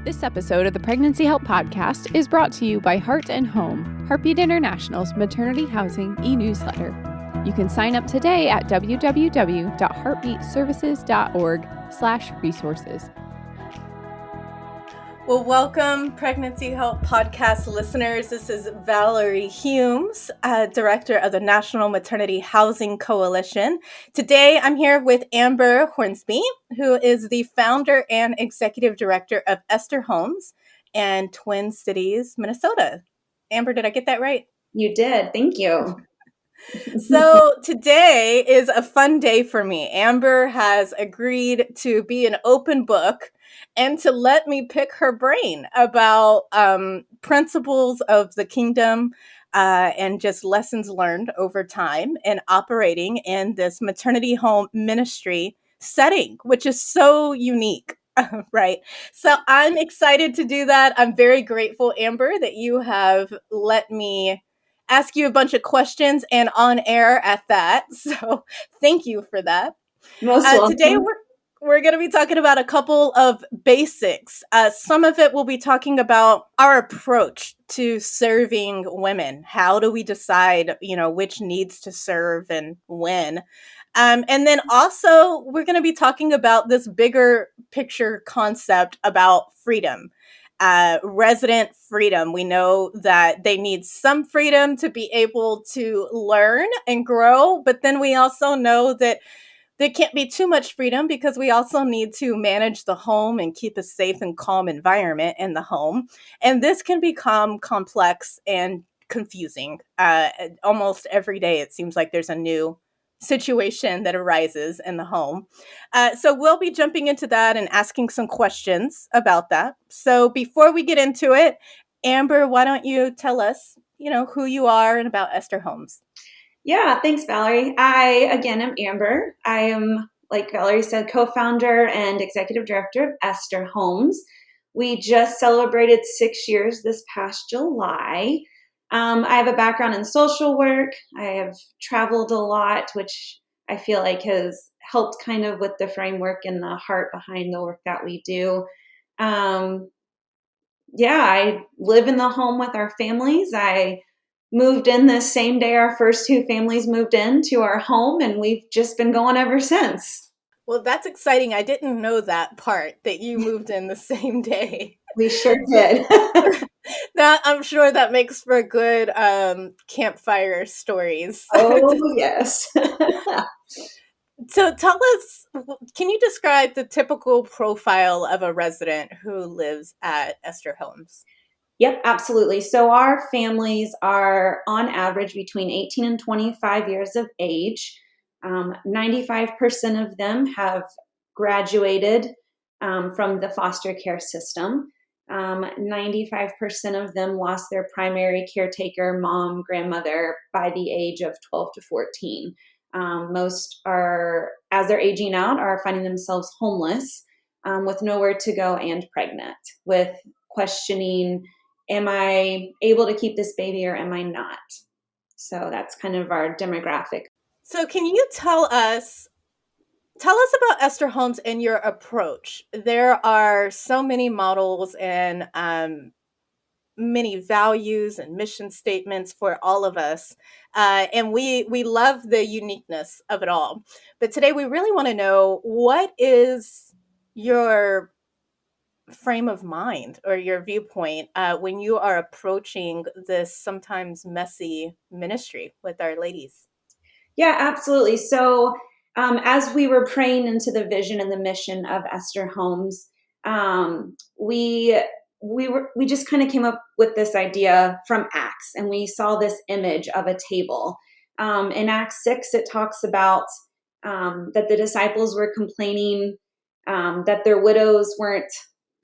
This episode of the Pregnancy Help Podcast is brought to you by Heart and Home, Heartbeat International's maternity housing e-newsletter. You can sign up today at www.heartbeatservices.org/resources. Well, welcome, Pregnancy Help Podcast listeners. This is Valerie Humes, Director of the National Maternity Housing Coalition. Today, I'm here with Amber Hornsby, who is the founder and executive director of Esther Homes in Twin Cities, Minnesota. Amber, did I get that right? You did. Thank you. So today is a fun day for me. Amber has agreed to be an open book and to let me pick her brain about principles of the kingdom and just lessons learned over time and operating in this maternity home ministry setting, which is so unique. Right. So I'm excited to do that. I'm very grateful, Amber, that you have let me ask you a bunch of questions and on air at that. So thank you for that. Most welcome. Today we're going to be talking about a couple of basics. Some of it we'll be talking about our approach to serving women. How do we decide, which needs to serve and when? And then also we're going to be talking about this bigger picture concept about freedom. Resident freedom. We know that they need some freedom to be able to learn and grow, but then we also know that there can't be too much freedom because we also need to manage the home and keep a safe and calm environment in the home. And this can become complex and confusing. Almost every day, it seems like there's a new situation that arises in the home. So we'll be jumping into that and asking some questions about that. So before we get into it, Amber, why don't you tell us, who you are and about Esther Homes? Yeah, thanks, Valerie. I, again, am Amber. I am, like Valerie said, co-founder and executive director of Esther Homes. We just celebrated 6 years this past July. I have a background in social work. I have traveled a lot, which I feel like has helped kind of with the framework and the heart behind the work that we do. I live in the home with our families. I moved in this same day our first two families moved into our home, and we've just been going ever since. Well, that's exciting. I didn't know that part, that you moved in the same day. We sure did. Now, I'm sure that makes for good campfire stories. Oh, yes. So tell us, can you describe the typical profile of a resident who lives at Esther Homes? Yep, absolutely. So our families are on average between 18 and 25 years of age. 95% of them have graduated from the foster care system. 95% of them lost their primary caretaker, mom, grandmother, by the age of 12 to 14. Most are, as they're aging out, are finding themselves homeless with nowhere to go and pregnant, with questioning, am I able to keep this baby or am I not? So that's kind of our demographic. So can you tell us about Esther Homes and your approach? There are so many models and many values and mission statements for all of us. And we love the uniqueness of it all. But today we really want to know, what is your frame of mind or your viewpoint when you are approaching this sometimes messy ministry with our ladies? Yeah, absolutely. So as we were praying into the vision and the mission of Esther Homes, we just kind of came up with this idea from Acts, and we saw this image of a table. In Acts 6, it talks about that the disciples were complaining that their widows weren't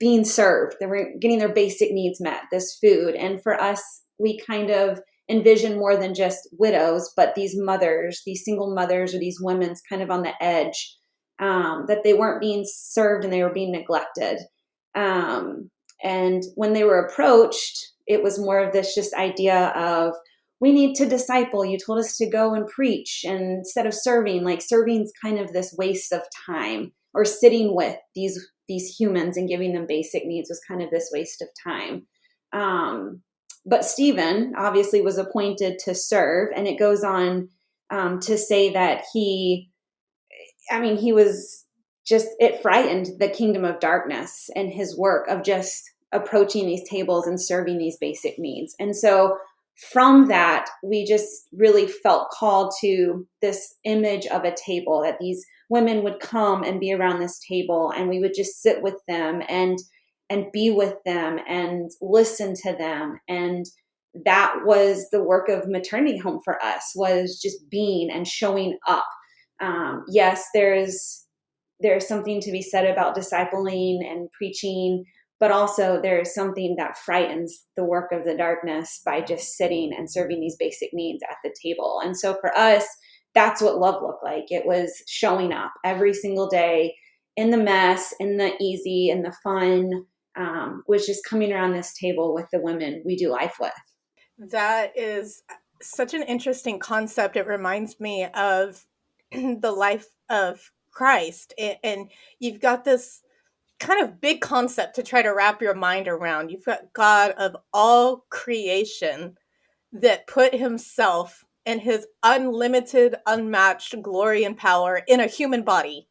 being served. They weren't getting their basic needs met, this food. And for us, we kind of envision more than just widows, but these mothers, these single mothers, or these women's kind of on the edge, that they weren't being served and they were being neglected. And when they were approached, it was more of this just idea of, we need to disciple. You told us to go and preach. And instead of serving, like serving's kind of this waste of time, or sitting with these these humans and giving them basic needs was kind of this waste of time. But Stephen obviously was appointed to serve, and it goes on to say that he was just, it frightened the kingdom of darkness and his work of just approaching these tables and serving these basic needs. And so from that, we just really felt called to this image of a table, that these women would come and be around this table, and we would just sit with them and be with them and listen to them. And that was the work of maternity home for us, was just being and showing up. Yes, there's something to be said about discipling and preaching, but also there's something that frightens the work of the darkness by just sitting and serving these basic needs at the table. And so for us, that's what love looked like. It was showing up every single day in the mess, in the easy, in the fun, was just coming around this table with the women we do life with. That is such an interesting concept. It reminds me of the life of Christ. And you've got this kind of big concept to try to wrap your mind around. You've got God of all creation that put himself and his unlimited, unmatched glory and power in a human body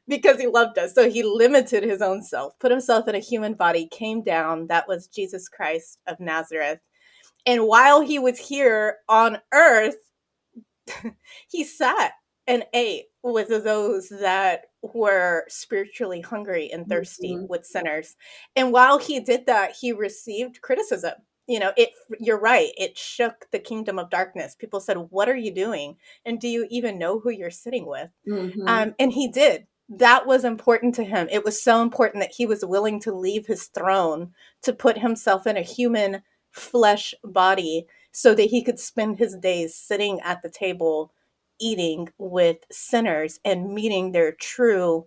because he loved us. So he limited his own self, put himself in a human body, came down. That was Jesus Christ of Nazareth. And while he was here on earth, he sat and ate with those that were spiritually hungry and thirsty, with sinners. And while he did that, he received criticism. You're right. It shook the kingdom of darkness. People said, "What are you doing? And do you even know who you're sitting with?" And he did. That was important to him. It was so important that he was willing to leave his throne to put himself in a human flesh body so that he could spend his days sitting at the table, eating with sinners and meeting their true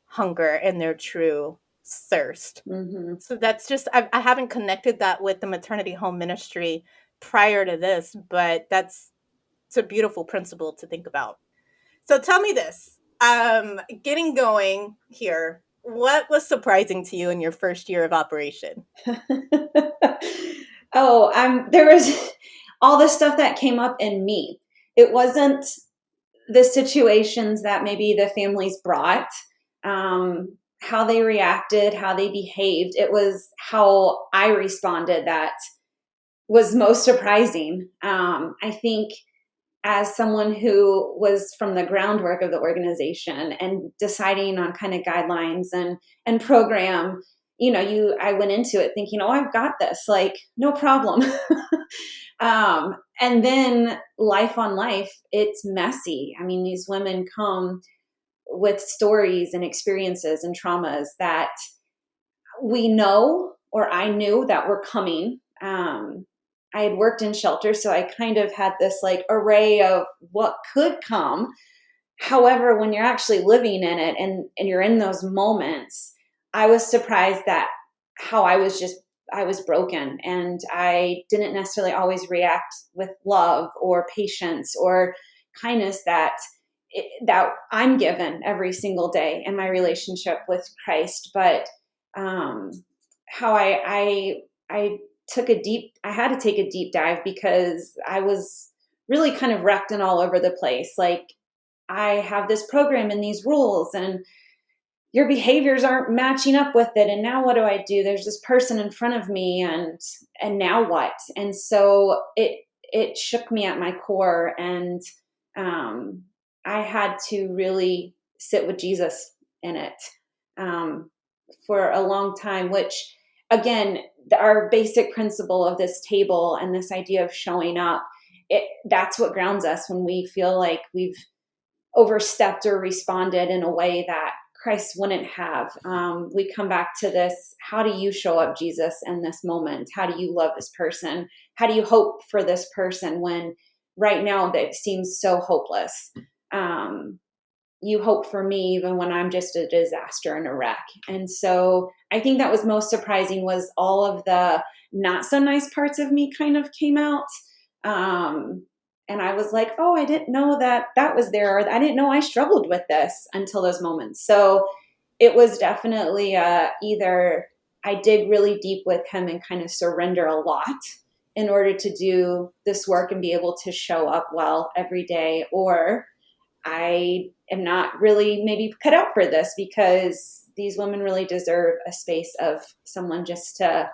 hunger and their true thirst. So that's just, I haven't connected that with the maternity home ministry prior to this, but it's a beautiful principle to think about. So tell me this, getting going here, what was surprising to you in your first year of operation? There was all the stuff that came up in me. It wasn't the situations that maybe the families brought, how they reacted, how they behaved. It was how I responded that was most surprising. I think as someone who was from the groundwork of the organization and deciding on kind of guidelines and program, I went into it thinking, oh, I've got this, like, no problem. And then life on life, it's messy. I mean, these women come with stories and experiences and traumas that we know, or I knew that were coming. I had worked in shelter, so I kind of had this like array of what could come. However, when you're actually living in it and you're in those moments, I was surprised that how I was broken, and I didn't necessarily always react with love or patience or kindness that I'm given every single day in my relationship with Christ. But how I had to take a deep dive because I was really kind of wrecked and all over the place. Like, I have this program and these rules, and your behaviors aren't matching up with it. And now what do I do? There's this person in front of me, and now what? And so it shook me at my core, and I had to really sit with Jesus in it for a long time, which, again, our basic principle of this table and this idea of showing up, that's what grounds us when we feel like we've overstepped or responded in a way that Christ wouldn't have. We come back to this: how do you show up, Jesus, in this moment? How do you love this person? How do you hope for this person when right now that seems so hopeless? You hope for me even when I'm just a disaster and a wreck. And so I think that was most surprising, was all of the not so nice parts of me kind of came out. And I was like, oh, I didn't know that was there. Or I didn't know I struggled with this until those moments. So it was definitely either I dig really deep with him and kind of surrender a lot in order to do this work and be able to show up well every day, or I am not really maybe cut out for this, because these women really deserve a space of someone just to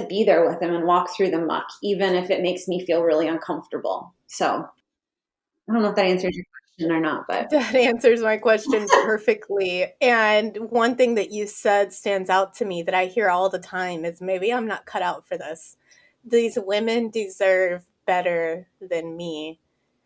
be there with them and walk through the muck, even if it makes me feel really uncomfortable. So I don't know if that answers your question or not, but That answers my question perfectly. And one thing that you said stands out to me that I hear all the time is maybe I'm not cut out for this. These women deserve better than me.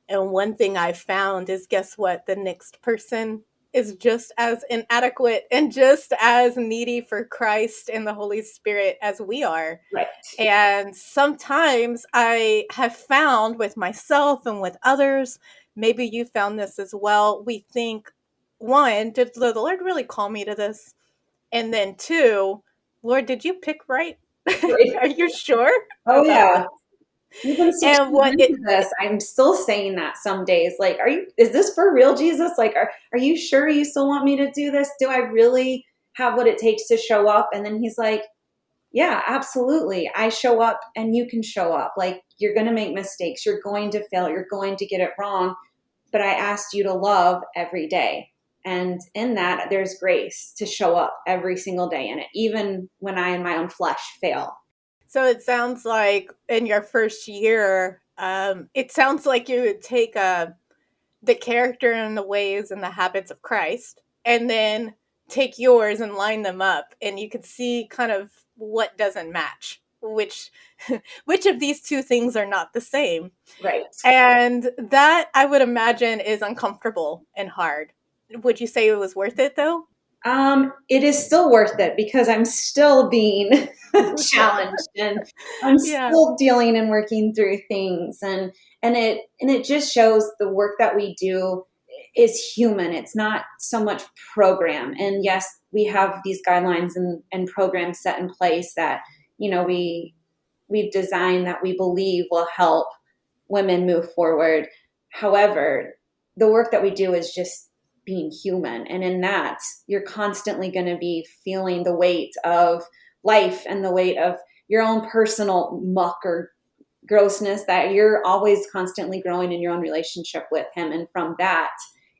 And one thing I found is, guess what? The next person is just as inadequate and just as needy for Christ and the Holy Spirit as we are. right. And sometimes I have found with myself and with others, maybe you found this as well. We think, one, did the Lord really call me to this? And then two, Lord, did you pick right? Right. Are you sure Oh about yeah. this? Even 16 And what into this, I'm still saying that some days. Like, is this for real, Jesus? Like, are you sure you still want me to do this? Do I really have what it takes to show up? And then he's like, yeah, absolutely. I show up and you can show up. Like, you're going to make mistakes. You're going to fail. You're going to get it wrong. But I asked you to love every day. And in that, there's grace to show up every single day in it, even when I in my own flesh fail. So it sounds like in your first year, it sounds like you would take the character and the ways and the habits of Christ, and then take yours and line them up, and you could see kind of what doesn't match, which of these two things are not the same. Right. And that, I would imagine, is uncomfortable and hard. Would you say it was worth it, though? It is still worth it, because I'm still being challenged, and I'm Yeah. still dealing and working through things, and it just shows the work that we do is human. It's not so much program. And yes, we have these guidelines and programs set in place that, we've designed that we believe will help women move forward. However, the work that we do is just being human. And in that, you're constantly going to be feeling the weight of life and the weight of your own personal muck or grossness, that you're always constantly growing in your own relationship with him. And from that,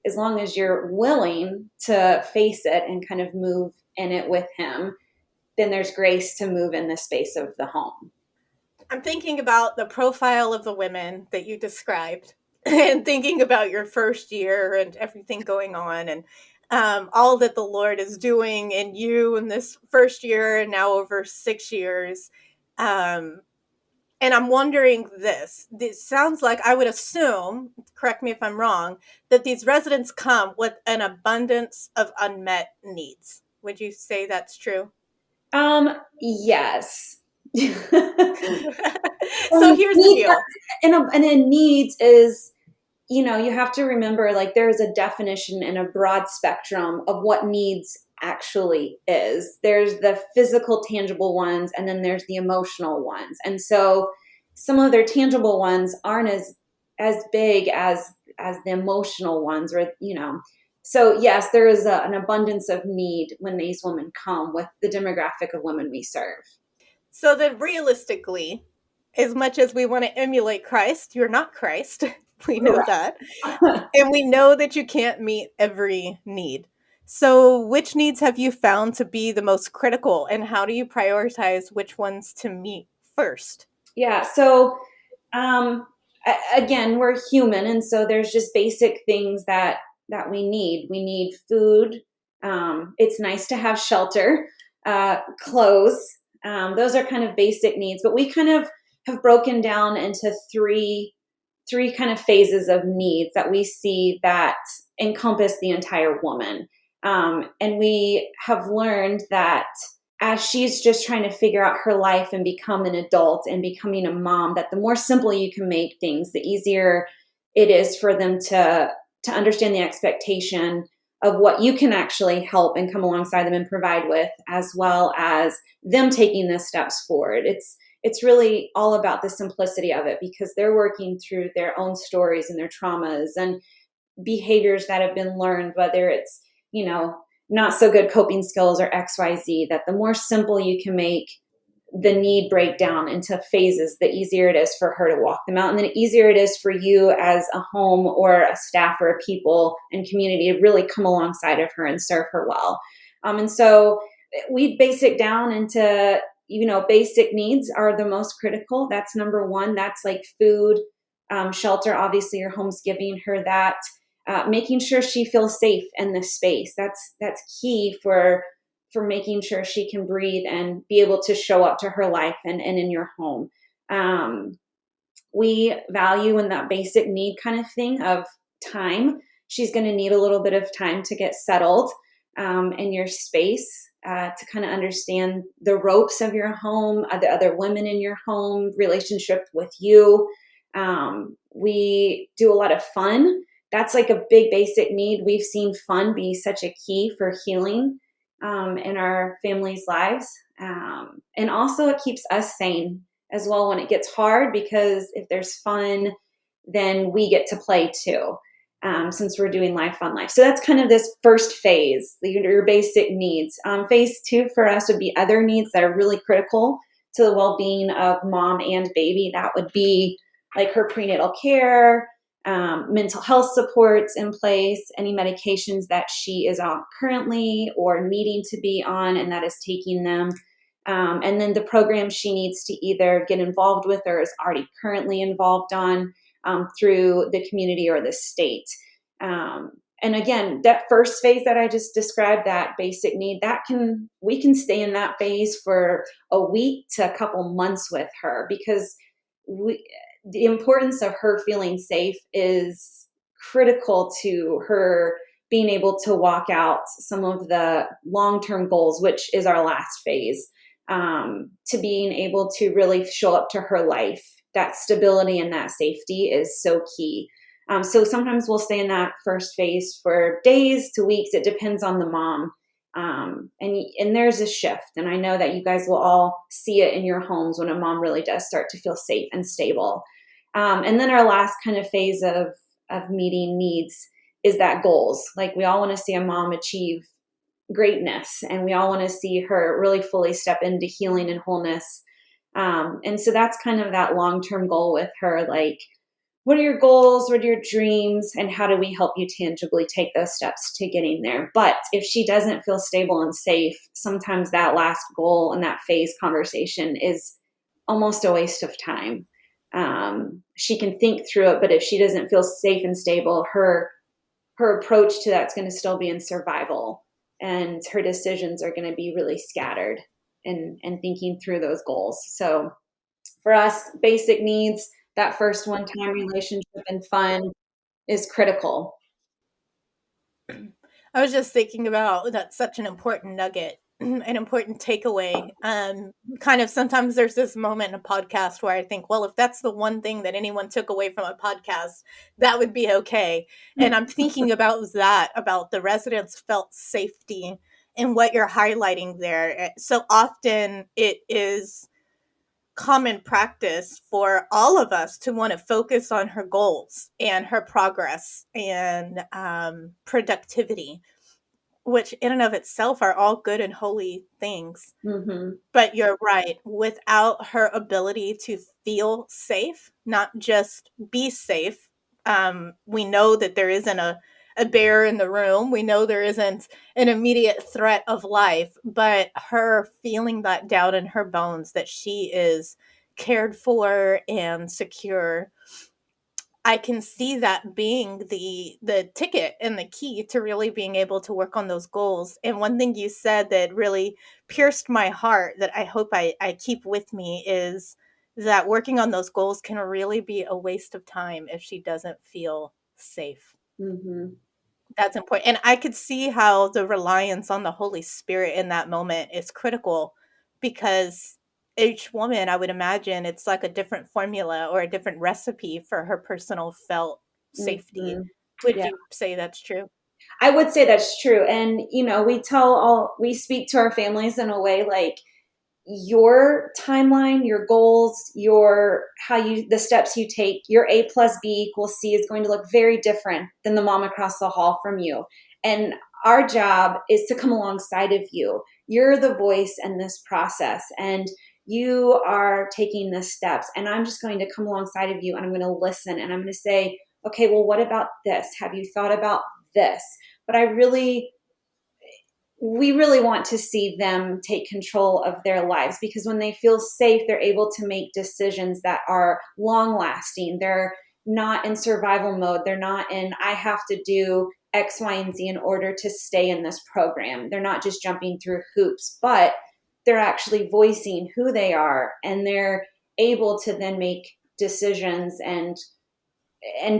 as long as you're willing to face it and kind of move in it with him, then there's grace to move in the space of the home. I'm thinking about the profile of the women that you described and thinking about your first year and everything going on, and all that the Lord is doing in you in this first year and now over 6 years. And I'm wondering this. This sounds like, I would assume, correct me if I'm wrong, that these residents come with an abundance of unmet needs. Would you say that's true? Yes. So here's the deal. And in needs is, you have to remember, like, there's a definition and a broad spectrum of what needs actually is. There's the physical, tangible ones, and then there's the emotional ones. And so some of their tangible ones aren't as big as the emotional ones, or, So yes, there is an abundance of need when these women come with the demographic of women we serve. So then realistically, as much as we want to emulate Christ, you're not Christ. We know that. And we know that you can't meet every need. So which needs have you found to be the most critical, and how do you prioritize which ones to meet first? Yeah. So, again, we're human. And so there's just basic things that we need. We need food. It's nice to have shelter, clothes. Those are kind of basic needs, but we kind of have broken down into three kind of phases of needs that we see that encompass the entire woman. And we have learned that as she's just trying to figure out her life and become an adult and becoming a mom, that the more simple you can make things, the easier it is for them to understand the expectation of what you can actually help and come alongside them and provide with, as well as them taking the steps forward. It's really all about the simplicity of it, because they're working through their own stories and their traumas and behaviors that have been learned, whether it's, not so good coping skills or XYZ, that the more simple you can make the need breakdown into phases, the easier it is for her to walk them out. And then the easier it is for you as a home or a staff or a people and community to really come alongside of her and serve her well. And so we base it down into, basic needs are the most critical. That's number one. That's like food, shelter. Obviously, your home's giving her that. Making sure she feels safe in this space. That's key for making sure she can breathe and be able to show up to her life and in your home. We value in that basic need kind of thing of time. She's going to need a little bit of time to get settled in your space, to kind of understand the ropes of your home, the other women in your home, relationship with you. We do a lot of fun. That's like a big basic need. We've seen fun be such a key for healing in our families' lives. And also it keeps us sane as well when it gets hard, because if there's fun, then we get to play too, since we're doing life on life. So that's kind of this first phase, your basic needs. Phase two for us would be other needs that are really critical to the well-being of mom and baby. That would be like her prenatal care, mental health supports in place, any medications that she is on currently or needing to be on and that is taking them. And then the program she needs to either get involved with or is already currently involved on through the community or the state. And again, that first phase that I just described, that basic need, we can stay in that phase for a week to a couple months with her, because the importance of her feeling safe is critical to her being able to walk out some of the long-term goals, which is our last phase, to being able to really show up to her life. That stability and that safety is so key. So sometimes we'll stay in that first phase for days to weeks. It depends on the mom. And there's a shift. And I know that you guys will all see it in your homes when a mom really does start to feel safe and stable. And then our last kind of phase of meeting needs is that goals. Like we all want to see a mom achieve greatness, and we all want to see her really fully step into healing and wholeness. And so that's kind of that long-term goal with her. Like, what are your goals? What are your dreams? And how do we help you tangibly take those steps to getting there? But if she doesn't feel stable and safe, sometimes that last goal and that phase conversation is almost a waste of time. She can think through it, but if she doesn't feel safe and stable, her approach to that's going to still be in survival, and her decisions are going to be really scattered and thinking through those goals. So for us, basic needs, that first one-time relationship and fun is critical. I was just thinking about that's such an important nugget, an important takeaway. Kind of sometimes there's this moment in a podcast where I think, well, if that's the one thing that anyone took away from a podcast, that would be okay. And I'm thinking about that, about the residents felt safety and what you're highlighting there. So often it is common practice for all of us to want to focus on her goals and her progress and productivity, which in and of itself are all good and holy things. Mm-hmm. But you're right, without her ability to feel safe, not just be safe, we know that there isn't a bear in the room. We know there isn't an immediate threat of life, but her feeling that down in her bones that she is cared for and secure, I can see that being the ticket and the key to really being able to work on those goals. And one thing you said that really pierced my heart that I hope I keep with me is that working on those goals can really be a waste of time if she doesn't feel safe. Mm-hmm. That's important. And I could see how the reliance on the Holy Spirit in that moment is critical, because each woman, I would imagine, it's like a different formula or a different recipe for her personal felt safety. Mm-hmm. Would Yeah. you say that's true? I would say that's true. And, we speak to our families in a way like, your timeline, your goals, the steps you take, your A+B=C is going to look very different than the mom across the hall from you. And our job is to come alongside of you. You're the voice in this process, and you are taking the steps, and I'm just going to come alongside of you, and I'm going to listen, and I'm going to say, okay, well, what about this? Have you thought about this? But we really want to see them take control of their lives, because when they feel safe, they're able to make decisions that are long lasting. They're not in survival mode. They're not in, I have to do X, Y, and Z in order to stay in this program. They're not just jumping through hoops, but they're actually voicing who they are, and they're able to then make decisions and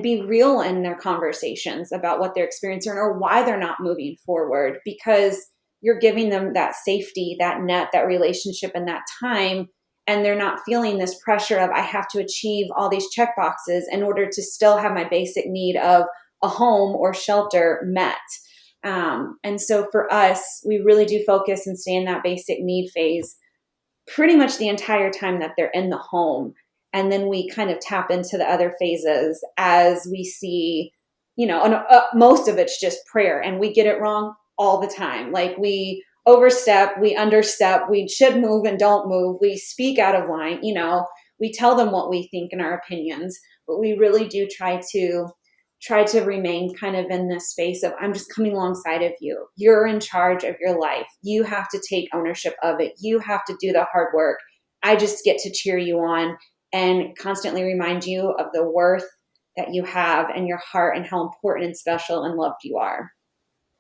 be real in their conversations about what they're experiencing or why they're not moving forward, because you're giving them that safety, that net, that relationship, and that time. And they're not feeling this pressure of, I have to achieve all these check boxes in order to still have my basic need of a home or shelter met. And so for us, we really do focus and stay in that basic need phase pretty much the entire time that they're in the home. And then we kind of tap into the other phases as we see, and most of it's just prayer, and we get it wrong all the time. Like, we overstep, we understep, we should move and don't move. We speak out of line, we tell them what we think and our opinions, but we really do try to remain kind of in this space of, I'm just coming alongside of you. You're in charge of your life. You have to take ownership of it. You have to do the hard work. I just get to cheer you on and constantly remind you of the worth that you have and your heart and how important and special and loved you are.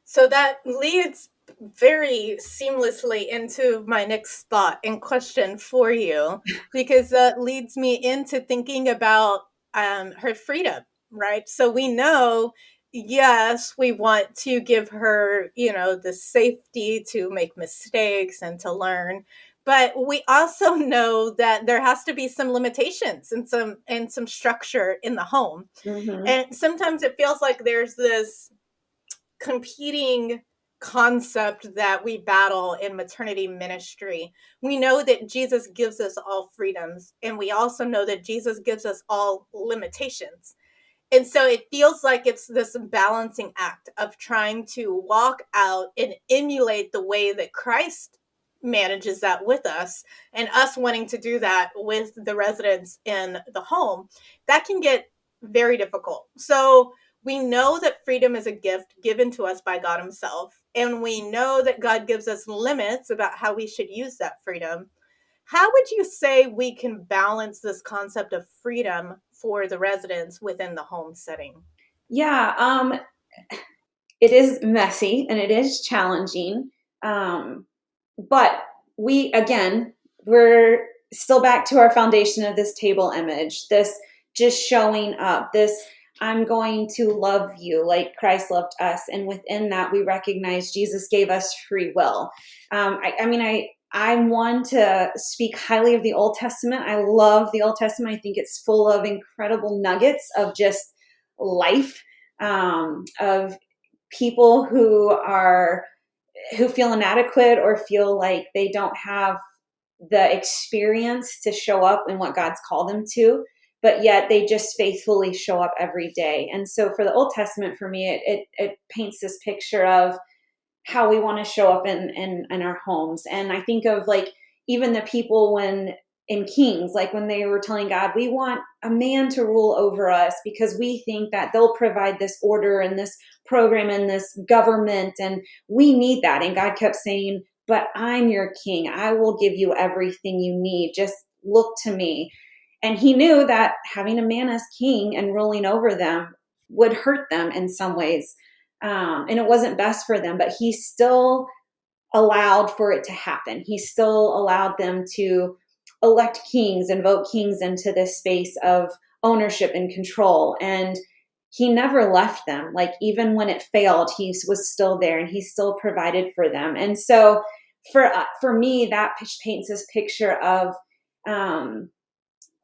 So that leads very seamlessly into my next thought and question for you, because that leads me into thinking about her freedom, right? So we know, yes, we want to give her, the safety to make mistakes and to learn. But we also know that there has to be some limitations and some structure in the home. Mm-hmm. And sometimes it feels like there's this competing concept that we battle in maternity ministry. We know that Jesus gives us all freedoms, and we also know that Jesus gives us all limitations. And so it feels like it's this balancing act of trying to walk out and emulate the way that Christ manages that with us, and us wanting to do that with the residents in the home. That can get very difficult. So we know that freedom is a gift given to us by God himself, and we know that God gives us limits about how we should use that freedom. How would you say we can balance this concept of freedom for the residents within the home setting? Yeah, it is messy and it is challenging. But we're still back to our foundation of this table image, this just showing up, this, I'm going to love you like Christ loved us. And within that, we recognize Jesus gave us free will. I'm one to speak highly of the Old Testament. I love the Old Testament. I think it's full of incredible nuggets of just life, of people who feel inadequate or feel like they don't have the experience to show up in what God's called them to, but yet they just faithfully show up every day. And so for the Old Testament, for me, it paints this picture of how we want to show up in our homes. And I think of like even the people when in Kings, like when they were telling God, we want a man to rule over us because we think that they'll provide this order and this program and this government, and we need that. And God kept saying, but I'm your king. I will give you everything you need. Just look to me. And he knew that having a man as king and ruling over them would hurt them in some ways. And it wasn't best for them, but he still allowed for it to happen. He still allowed them to elect kings and vote kings into this space of ownership and control. And he never left them. Like even when it failed, he was still there and he still provided for them. And so for me, that paints this picture of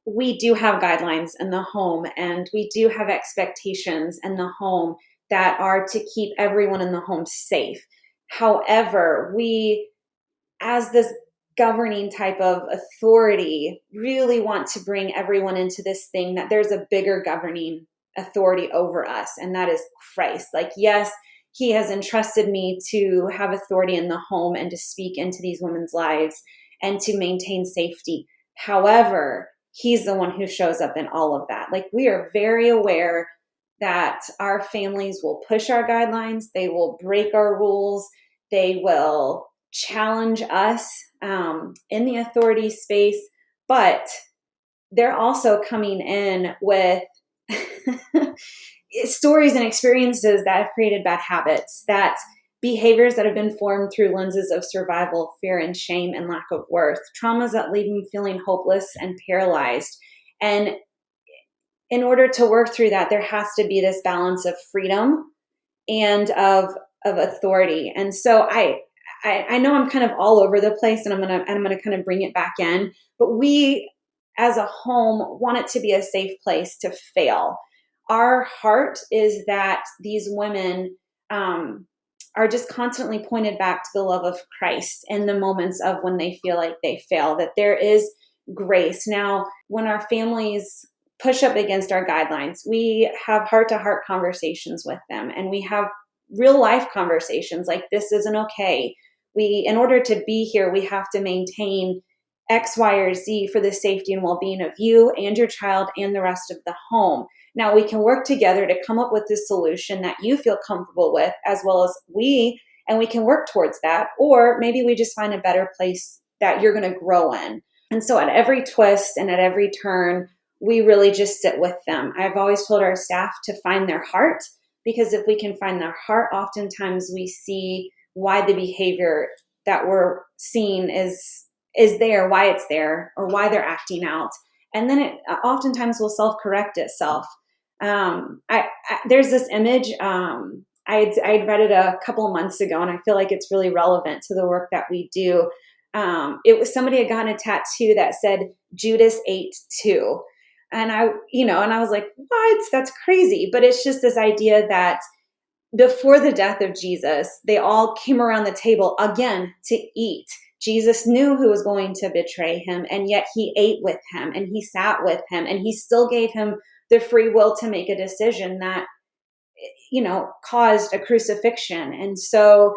we do have guidelines in the home, and we do have expectations in the home that are to keep everyone in the home safe. However, we, as this governing type of authority, really want to bring everyone into this thing that there's a bigger governing authority over us, and that is Christ. Like, yes, He has entrusted me to have authority in the home and to speak into these women's lives and to maintain safety. However, he's the one who shows up in all of that. Like, we are very aware that our families will push our guidelines, they will break our rules, they will challenge us in the authority space, but they're also coming in with stories and experiences that have created bad habits, that behaviors that have been formed through lenses of survival, fear and shame and lack of worth, traumas that leave them feeling hopeless and paralyzed. And in order to work through that, there has to be this balance of freedom and of authority. And so I know I'm kind of all over the place, and I'm gonna kind of bring it back in, but we as a home want it to be a safe place to fail. Our heart is that these women are just constantly pointed back to the love of Christ in the moments of when they feel like they fail, that there is grace. Now, when our families push up against our guidelines, we have heart-to-heart conversations with them, and we have real life conversations like, this isn't okay. In order to be here, we have to maintain X, Y, or Z for the safety and well-being of you and your child and the rest of the home. Now, we can work together to come up with this solution that you feel comfortable with, as well as and we can work towards that. Or maybe we just find a better place that you're going to grow in. And so at every twist and at every turn, we really just sit with them. I've always told our staff to find their heart, because if we can find their heart, oftentimes we see why the behavior that we're seeing is there, why it's there, or why they're acting out. And then it oftentimes will self-correct itself. There's this image, I'd read it a couple of months ago, and I feel like it's really relevant to the work that we do. It was somebody had gotten a tattoo that said Judas ate too. And I was like, what? That's crazy. But it's just this idea that before the death of Jesus, they all came around the table again to eat. Jesus knew who was going to betray him, and yet he ate with him and he sat with him, and he still gave him the free will to make a decision that, caused a crucifixion. And so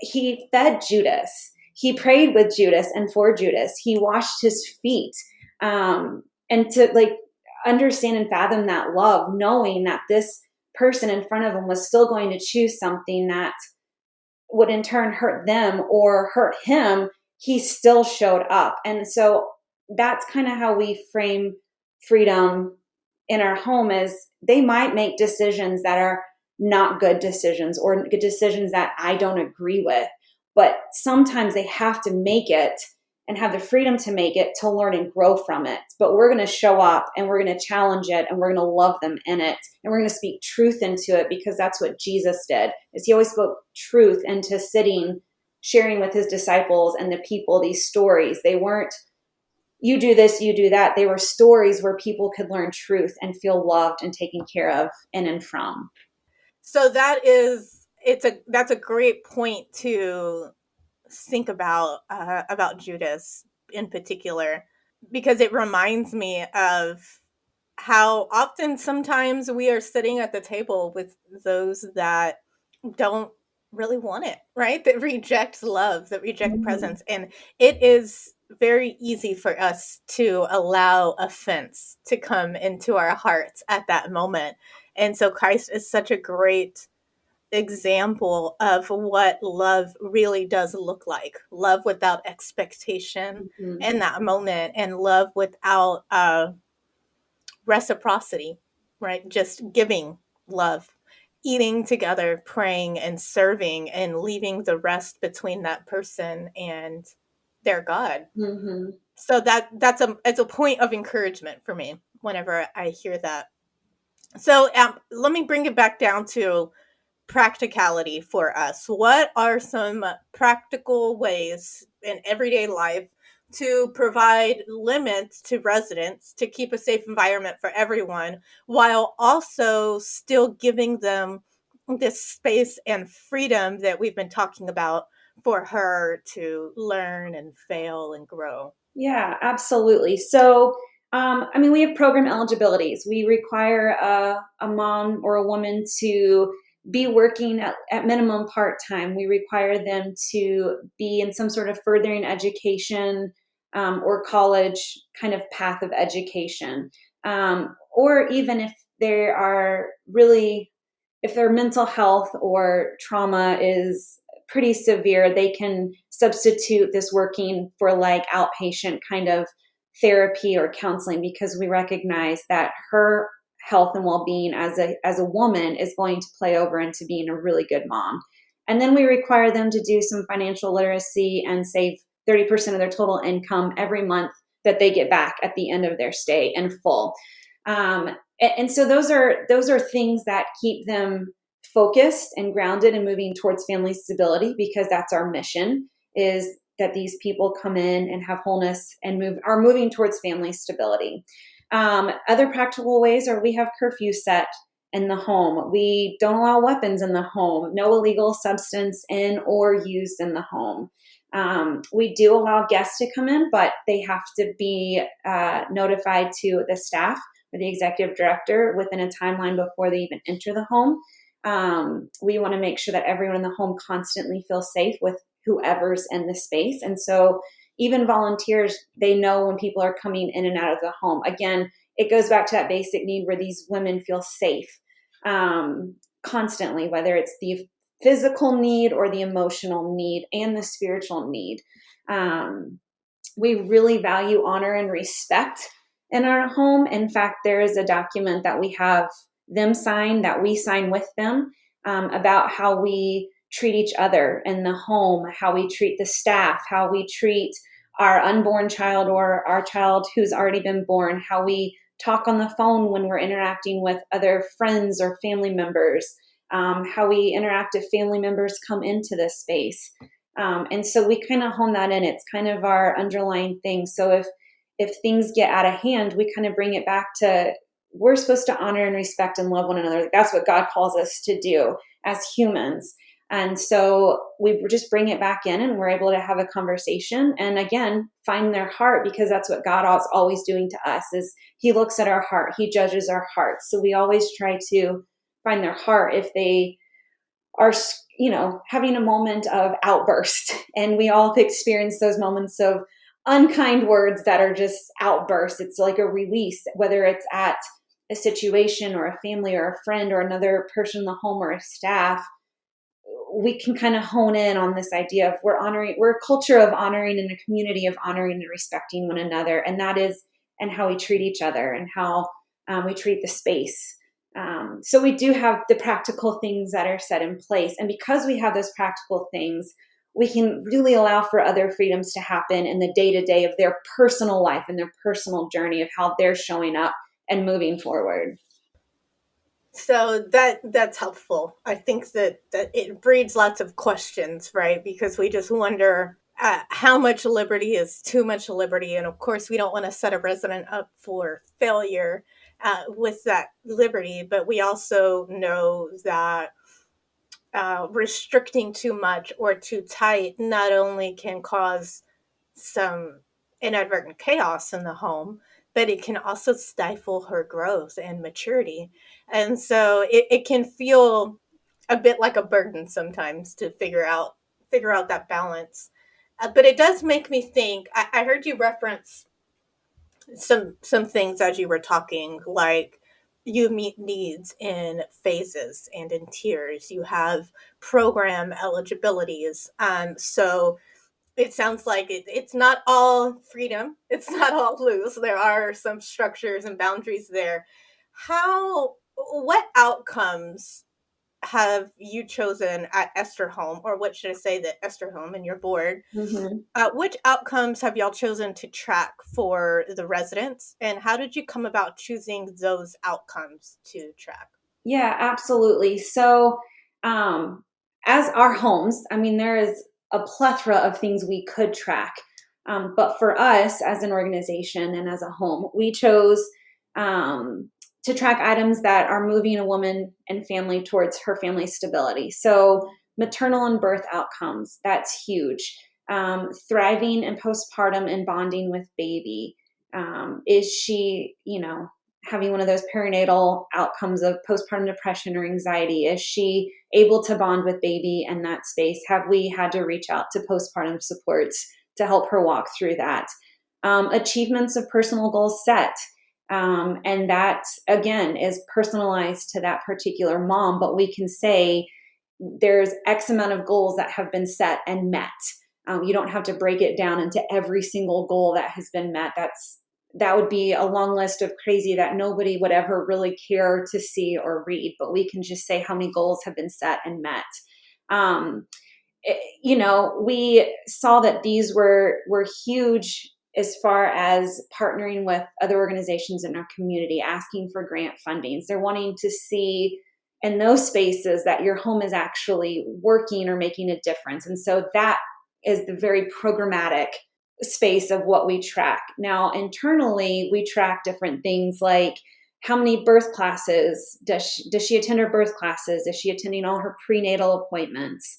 he fed Judas. He prayed with Judas and for Judas. He washed his feet. And to understand and fathom that love, knowing that this person in front of him was still going to choose something that would in turn hurt them or hurt him, he still showed up. And so that's kind of how we frame freedom in our home, is they might make decisions that are not good decisions, or good decisions that I don't agree with, but sometimes they have to make it and have the freedom to make it, to learn and grow from it. But we're going to show up and we're going to challenge it, and we're going to love them in it, and we're going to speak truth into it, because that's what Jesus did. Is he always spoke truth into sharing with his disciples and the people these stories. They weren't, you do this, you do that. They were stories where people could learn truth and feel loved and taken care of in and from. So that's a great point to think about Judas in particular, because it reminds me of how often sometimes we are sitting at the table with those that don't really want it, right? That reject love, that reject presence. And it is very easy for us to allow offense to come into our hearts at that moment. And so Christ is such a great example of what love really does look like. Love without expectation in that moment, and love without reciprocity, right? Just giving love, eating together, praying and serving, and leaving the rest between that person and their God. Mm-hmm. So it's a point of encouragement for me whenever I hear that. So let me bring it back down to practicality for us. What are some practical ways in everyday life to provide limits to residents to keep a safe environment for everyone, while also still giving them this space and freedom that we've been talking about for her to learn and fail and grow? Yeah, absolutely. So, we have program eligibilities. We require a mom or a woman to be working at minimum part-time. We require them to be in some sort of furthering education or college kind of path of education. Or even if they are really, if their mental health or trauma is pretty severe, they can substitute this working for like outpatient kind of therapy or counseling, because we recognize that her health and well-being as a woman is going to play over into being a really good mom. And then we require them to do some financial literacy and save 30% of their total income every month that they get back at the end of their stay in full. And so those are things that keep them focused and grounded and moving towards family stability, because that's our mission, is that these people come in and have wholeness and are moving towards family stability. Other practical ways are we have curfew set in the home. We don't allow weapons in the home, no illegal substance in or used in the home. We do allow guests to come in, but they have to be notified to the staff or the executive director within a timeline before they even enter the home. We want to make sure that everyone in the home constantly feels safe with whoever's in the space. And so even volunteers, they know when people are coming in and out of the home. Again, it goes back to that basic need where these women feel safe constantly, whether it's the physical need or the emotional need and the spiritual need. We really value honor and respect in our home. In fact, there is a document that we have them sign, that we sign with them, about how we treat each other in the home, how we treat the staff, how we treat our unborn child or our child who's already been born, how we talk on the phone when we're interacting with other friends or family members, how we interact if family members come into this space. And so we kind of hone that in. It's kind of our underlying thing. So if things get out of hand, we kind of bring it back to, we're supposed to honor and respect and love one another. That's what God calls us to do as humans. And so we just bring it back in, and we're able to have a conversation and again, find their heart, because that's what God is always doing to us, is he looks at our heart. He judges our hearts. So we always try to find their heart if they are, having a moment of outburst. And we all experience those moments of unkind words that are just outbursts. It's like a release, whether it's at a situation or a family or a friend or another person in the home or a staff. We can kind of hone in on this idea of we're a culture of honoring and a community of honoring and respecting one another. And that is, and how we treat each other and how we treat the space. So we do have the practical things that are set in place. And because we have those practical things, we can really allow for other freedoms to happen in the day-to-day of their personal life and their personal journey of how they're showing up and moving forward. So that's helpful. I think that it breeds lots of questions, right? Because we just wonder how much liberty is too much liberty. And of course, we don't want to set a resident up for failure with that liberty. But we also know that restricting too much or too tight not only can cause some inadvertent chaos in the home, but it can also stifle her growth and maturity. And so it can feel a bit like a burden sometimes to figure out that balance. But it does make me think, I heard you reference some things as you were talking, like you meet needs in phases and in tiers. You have program eligibilities. So it sounds like it's not all freedom. It's not all loose. There are some structures and boundaries there. What outcomes have you chosen at Esther Home, or what should I say, the Esther Home and your board? Mm-hmm. Which outcomes have y'all chosen to track for the residents, and how did you come about choosing those outcomes to track? Yeah, absolutely. So, as our homes, there is a plethora of things we could track. But for us as an organization and as a home, we chose to track items that are moving a woman and family towards her family stability. So maternal and birth outcomes, that's huge. Thriving and postpartum and bonding with baby. Is she, having one of those perinatal outcomes of postpartum depression or anxiety? Is she able to bond with baby in that space? Have we had to reach out to postpartum supports to help her walk through that? Achievements of personal goals set. And that, again, is personalized to that particular mom, but we can say there's X amount of goals that have been set and met. You don't have to break it down into every single goal that has been met. That would be a long list of crazy that nobody would ever really care to see or read, but we can just say how many goals have been set and met. We saw that these were huge as far as partnering with other organizations in our community, asking for grant fundings. They're wanting to see in those spaces that your home is actually working or making a difference. And so that is the very programmatic space of what we track. Now, internally, we track different things like how many birth classes does she attend her birth classes? Is she attending all her prenatal appointments?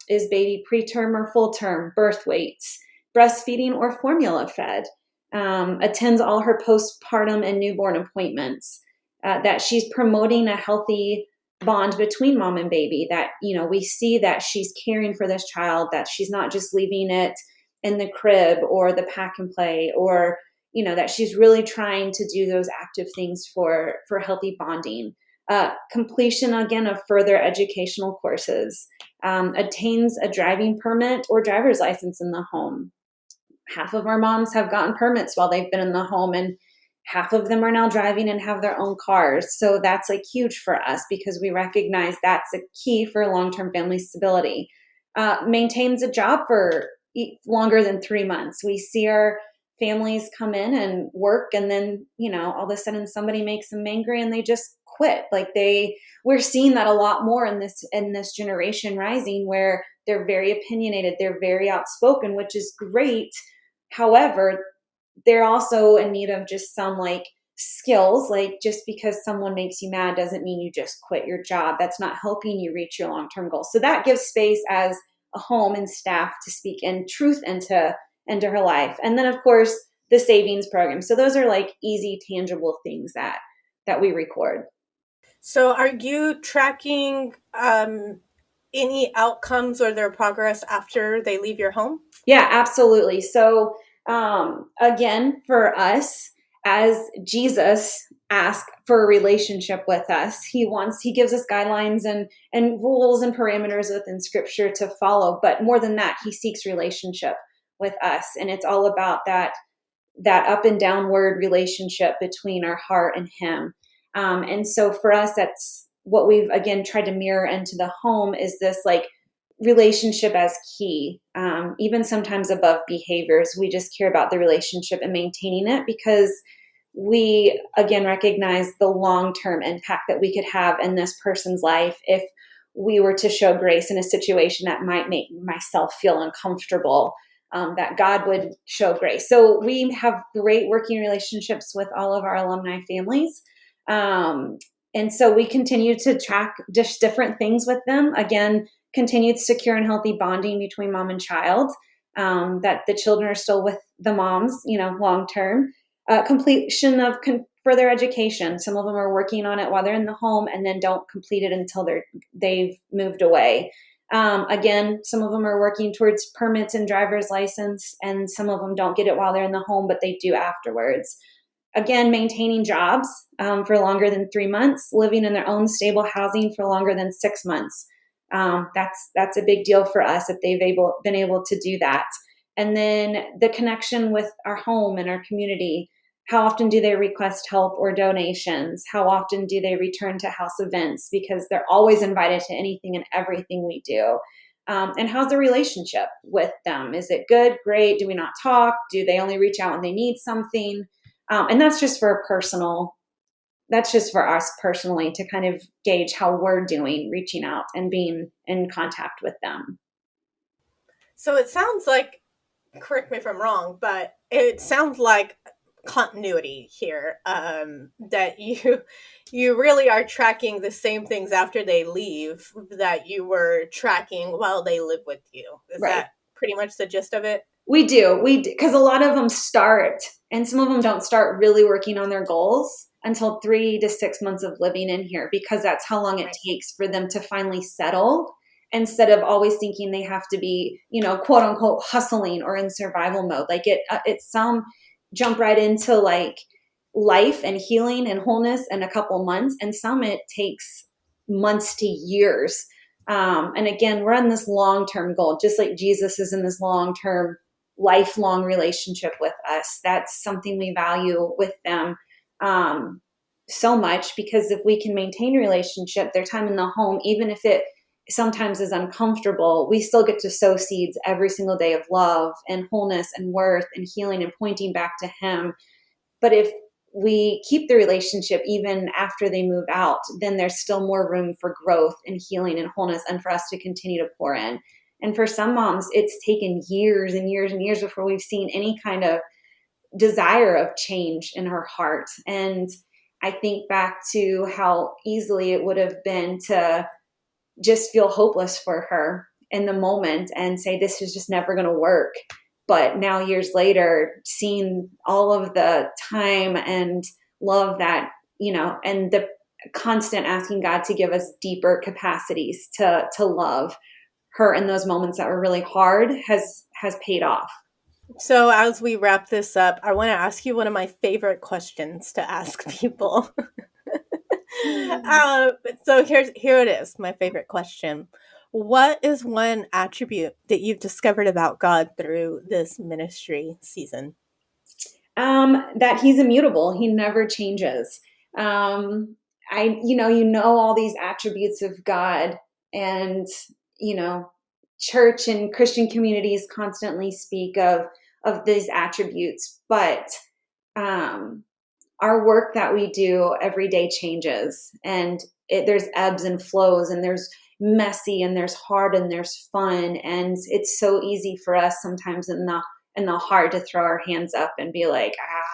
Is baby preterm or full term? Birth weights, breastfeeding or formula fed? Attends all her postpartum and newborn appointments? That she's promoting a healthy bond between mom and baby, that, we see that she's caring for this child, that she's not just leaving it in the crib or the pack and play, or, that she's really trying to do those active things for healthy bonding. Completion, again, of further educational courses, attains a driving permit or driver's license in the home. Half of our moms have gotten permits while they've been in the home, and half of them are now driving and have their own cars. So that's huge for us because we recognize that's a key for long-term family stability. Maintains a job for longer than 3 months. We see our families come in and work, and then, all of a sudden somebody makes them angry and they just quit. We're seeing that a lot more in this generation rising, where they're very opinionated, they're very outspoken, which is great. However, they're also in need of just some skills. Just because someone makes you mad doesn't mean you just quit your job. That's not helping you reach your long-term goals. So that gives space as a home and staff to speak in truth into her life. And then, of course, the savings program. So those are easy, tangible things that we record. So are you tracking any outcomes or their progress after they leave your home? Yeah, absolutely. So again, for us, as Jesus asked for a relationship with us, he gives us guidelines and rules and parameters within scripture to follow. But more than that, he seeks relationship with us. And it's all about that up and downward relationship between our heart and him. And so for us, that's what we've, again, tried to mirror into the home, is this relationship as key, even sometimes above behaviors. We just care about the relationship and maintaining it, because we, again, recognize the long-term impact that we could have in this person's life if we were to show grace in a situation that might make myself feel uncomfortable, that God would show grace. So we have great working relationships with all of our alumni families. And so we continue to track just different things with them. Again, continued secure and healthy bonding between mom and child, that the children are still with the moms, long term. Completion of further education. Some of them are working on it while they're in the home and then don't complete it until they've moved away. Again, some of them are working towards permits and driver's license, and some of them don't get it while they're in the home, but they do afterwards. Again, maintaining jobs for longer than 3 months, living in their own stable housing for longer than 6 months. That's a big deal for us if they've been able to do that. And then the connection with our home and our community. How often do they request help or donations? How often do they return to house events? Because they're always invited to anything and everything we do. And how's the relationship with them? Is it good? Great? Do we not talk? Do they only reach out when they need something? And that's just for us personally to kind of gauge how we're doing, reaching out and being in contact with them. So it sounds like, correct me if I'm wrong, but it sounds like continuity here, that you really are tracking the same things after they leave that you were tracking while they live with you. Is Right. that pretty much the gist of it? We do. Because a lot of them start, and some of them don't start really working on their goals until 3 to 6 months of living in here, because that's how long it takes for them to finally settle, instead of always thinking they have to be, quote unquote, hustling or in survival mode. Like it's some jump right into like life and healing and wholeness in a couple months, and some it takes months to years. And again, we're on this long-term goal, just like Jesus is in this long-term, lifelong relationship with us. That's something we value with them so much, because if we can maintain a relationship, their time in the home, even if it sometimes is uncomfortable, we still get to sow seeds every single day of love and wholeness and worth and healing and pointing back to Him. But if we keep the relationship even after they move out, then there's still more room for growth and healing and wholeness, and for us to continue to pour in. And for some moms, it's taken years and years and years before we've seen any kind of desire of change in her heart. And I think back to how easily it would have been to just feel hopeless for her in the moment and say, this is just never going to work. But now, years later, seeing all of the time and love that, and the constant asking God to give us deeper capacities to love her in those moments that were really hard has paid off. So as we wrap this up, I want to ask you one of my favorite questions to ask people. So here it is, my favorite question. What is one attribute that you've discovered about God through this ministry season? That He's immutable. He never changes. All these attributes of God, and, church and Christian communities constantly speak of these attributes, but, our work that we do every day changes, and there's ebbs and flows, and there's messy, and there's hard, and there's fun. And it's so easy for us sometimes in the heart to throw our hands up and be like,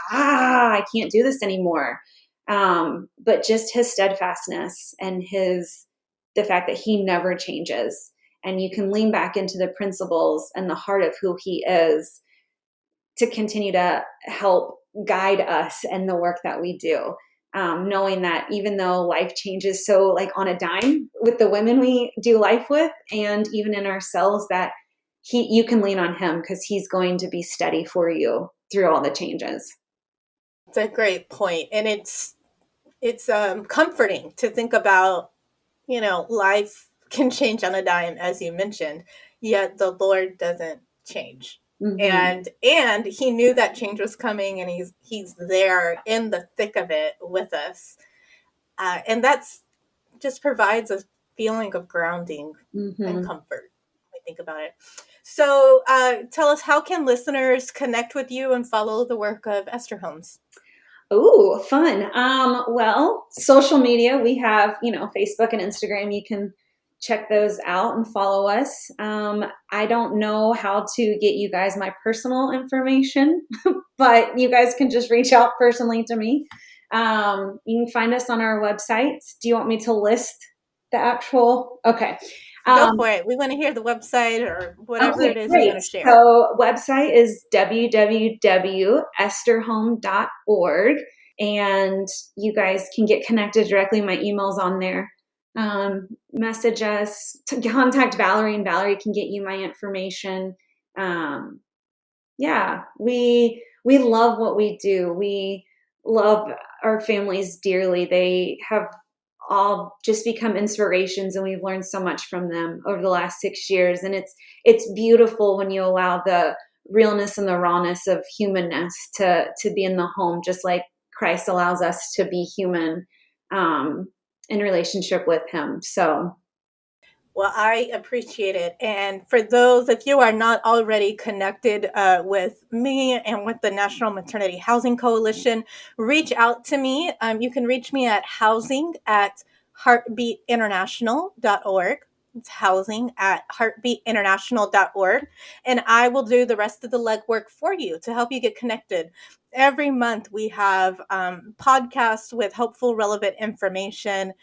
I can't do this anymore. But just His steadfastness and the fact that He never changes, and you can lean back into the principles and the heart of who He is to continue to help guide us in the work that we do. Knowing that even though life changes so like on a dime with the women we do life with, and even in ourselves, that you can lean on Him, because He's going to be steady for you through all the changes. It's a great point. And it's comforting to think about, life can change on a dime, as you mentioned, yet the Lord doesn't change. Mm-hmm. And He knew that change was coming, and he's there in the thick of it with us. And that's just provides a feeling of grounding mm-hmm. and comfort. I think about it. So tell us, how can listeners connect with you and follow the work of Esther Homes? Oh, fun. Well, social media, we have, Facebook and Instagram. You can check those out and follow us. I don't know how to get you guys my personal information, but you guys can just reach out personally to me. You can find us on our website. Do you want me to list the actual? Okay. Go for it. We want to hear the website or whatever it is you want to share. So website is www.estherhome.org, and you guys can get connected directly. My email's on there. Message us, contact Valerie, and Valerie can get you my information. We love what we do. We love our families dearly. They have all just become inspirations, and we've learned so much from them over the last 6 years. And it's beautiful when you allow the realness and the rawness of humanness to be in the home, just like Christ allows us to be human in relationship with Him. So, well, I appreciate it. And for those, if you are not already connected with me and with the National Maternity Housing Coalition, reach out to me. You can reach me at housing@heartbeatinternational.org. It's housing@heartbeatinternational.org. And I will do the rest of the legwork for you to help you get connected. Every month we have podcasts with helpful, relevant information.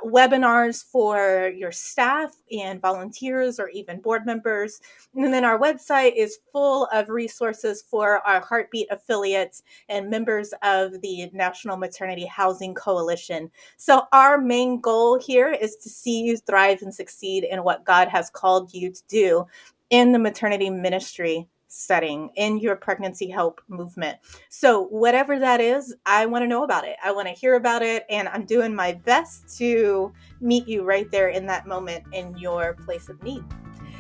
webinars for your staff and volunteers or even board members. And then our website is full of resources for our Heartbeat affiliates and members of the National Maternity Housing Coalition. So our main goal here is to see you thrive and succeed in what God has called you to do in the maternity ministry setting, in your pregnancy help movement. So whatever that is, I want to know about it. I want to hear about it. And I'm doing my best to meet you right there in that moment in your place of need.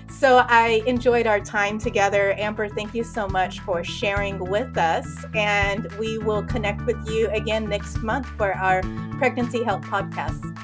So I enjoyed our time together. Amber, thank you so much for sharing with us. And we will connect with you again next month for our Pregnancy Help podcast.